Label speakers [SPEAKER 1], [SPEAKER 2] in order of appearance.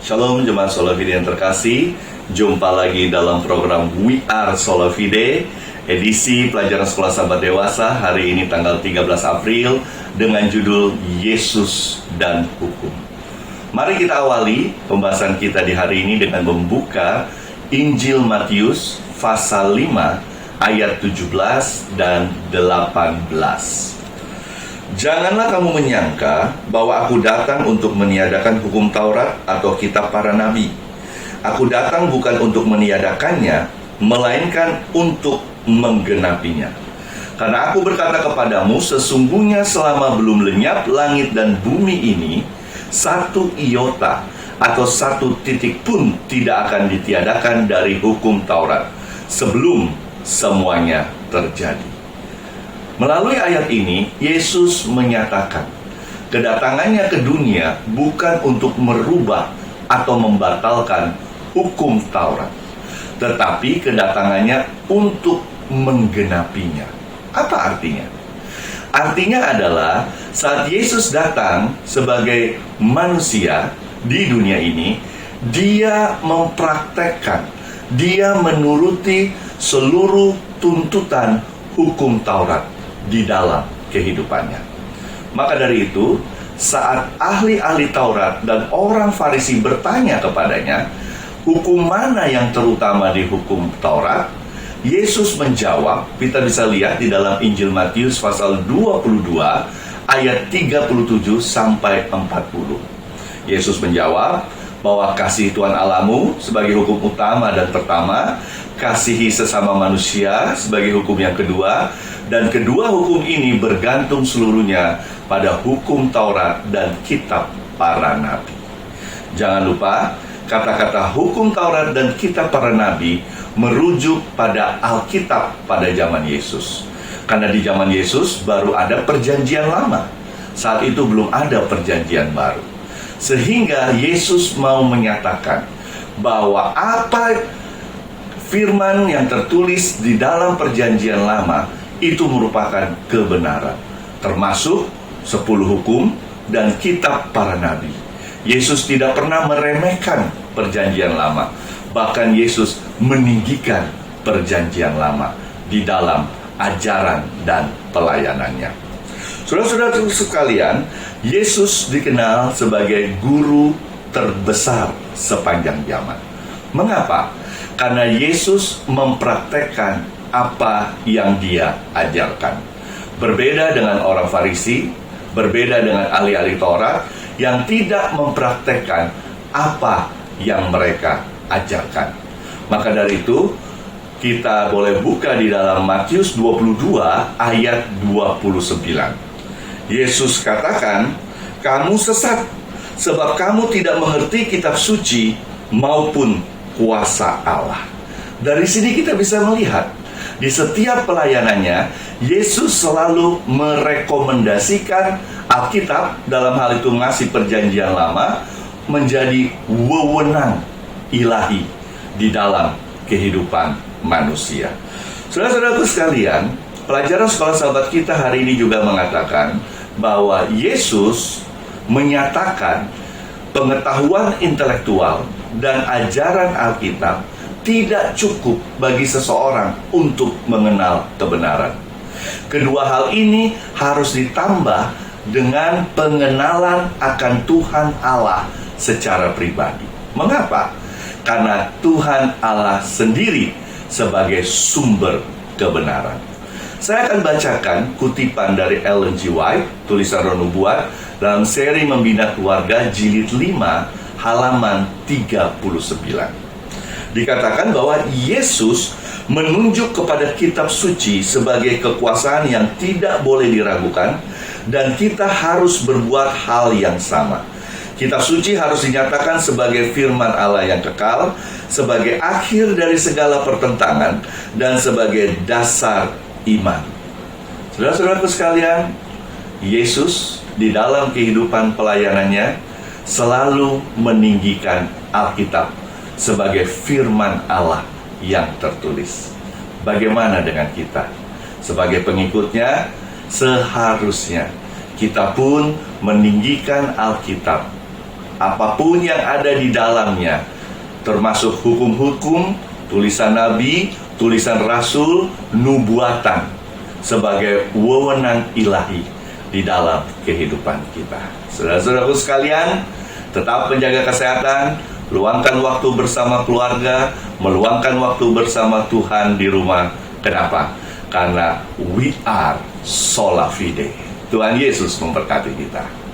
[SPEAKER 1] Shalom jemaat Solavide yang terkasih. Jumpa lagi dalam program We Are Solavide, edisi pelajaran sekolah sahabat dewasa. Hari ini tanggal 13 April dengan judul Yesus dan Hukum. Mari kita awali pembahasan kita di hari ini dengan membuka Injil Matius pasal 5 ayat 17 dan 18. Janganlah kamu menyangka bahwa aku datang untuk meniadakan hukum Taurat atau kitab para nabi. Aku datang bukan untuk meniadakannya, melainkan untuk menggenapinya. Karena aku berkata kepadamu, sesungguhnya selama belum lenyap langit dan bumi ini, satu iota atau satu titik pun tidak akan ditiadakan dari hukum Taurat sebelum semuanya terjadi. Melalui ayat ini, Yesus menyatakan kedatangannya ke dunia bukan untuk merubah atau membatalkan hukum Taurat, tetapi kedatangannya untuk menggenapinya. Apa artinya? Artinya adalah saat Yesus datang sebagai manusia di dunia ini, dia mempraktekkan, dia menuruti seluruh tuntutan hukum Taurat di dalam kehidupannya. Maka dari itu, saat ahli-ahli Taurat dan orang Farisi bertanya kepadanya, hukum mana yang terutama di hukum Taurat? Yesus menjawab, kita bisa lihat di dalam Injil Matius pasal 22 ayat 37 sampai 40. Yesus menjawab bahwa kasih Tuhan Allahmu sebagai hukum utama dan pertama, kasihi sesama manusia sebagai hukum yang kedua, dan kedua hukum ini bergantung seluruhnya pada hukum Taurat dan kitab para nabi. Jangan lupa, kata-kata hukum Taurat dan kitab para nabi merujuk pada Alkitab pada zaman Yesus. Karena di zaman Yesus baru ada perjanjian lama. Saat itu belum ada perjanjian baru. Sehingga Yesus mau menyatakan bahwa apa firman yang tertulis di dalam perjanjian lama itu merupakan kebenaran, termasuk 10 hukum dan kitab para nabi. Yesus tidak pernah meremehkan perjanjian lama. Bahkan Yesus meninggikan perjanjian lama di dalam ajaran dan pelayanannya. Saudara-saudara sekalian, Yesus dikenal sebagai guru terbesar sepanjang zaman. Mengapa? Karena Yesus mempraktekkan apa yang dia ajarkan. Berbeda dengan orang Farisi, berbeda dengan ahli-ahli Taurat yang tidak mempraktekkan apa yang mereka ajarkan. Maka dari itu, kita boleh buka di dalam Matius 22 ayat 29. Yesus katakan, kamu sesat, sebab kamu tidak mengerti kitab suci maupun kuasa Allah. Dari sini kita bisa melihat, di setiap pelayanannya, Yesus selalu merekomendasikan Alkitab, dalam hal itu masih perjanjian lama, menjadi wewenang ilahi di dalam kehidupan manusia. Saudara-saudaraku sekalian, pelajaran sekolah sahabat kita hari ini juga mengatakan bahwa Yesus menyatakan pengetahuan intelektual dan ajaran Alkitab tidak cukup bagi seseorang untuk mengenal kebenaran. Kedua hal ini harus ditambah dengan pengenalan akan Tuhan Allah secara pribadi. Mengapa? Karena Tuhan Allah sendiri sebagai sumber kebenaran. Saya akan bacakan kutipan dari Ellen G. White, tulisan Roh Nubuat, dalam seri Membina Keluarga jilid 5 halaman 39. Dikatakan bahwa Yesus menunjuk kepada kitab suci sebagai kekuasaan yang tidak boleh diragukan, dan kita harus berbuat hal yang sama. Kitab suci harus dinyatakan sebagai firman Allah yang kekal, sebagai akhir dari segala pertentangan, dan sebagai dasar iman. Saudara-saudaraku sekalian, Yesus di dalam kehidupan pelayanannya selalu meninggikan Alkitab sebagai firman Allah yang tertulis. Bagaimana dengan kita? Sebagai pengikutnya, seharusnya kita pun meninggikan Alkitab apapun yang ada di dalamnya, termasuk hukum-hukum, tulisan nabi, tulisan rasul, nubuatan, sebagai wewenang ilahi di dalam kehidupan kita. Saudara-saudaraku sekalian, tetap menjaga kesehatan, luangkan waktu bersama keluarga, meluangkan waktu bersama Tuhan di rumah. Kenapa? Karena we are sola fide. Tuhan Yesus memberkati kita.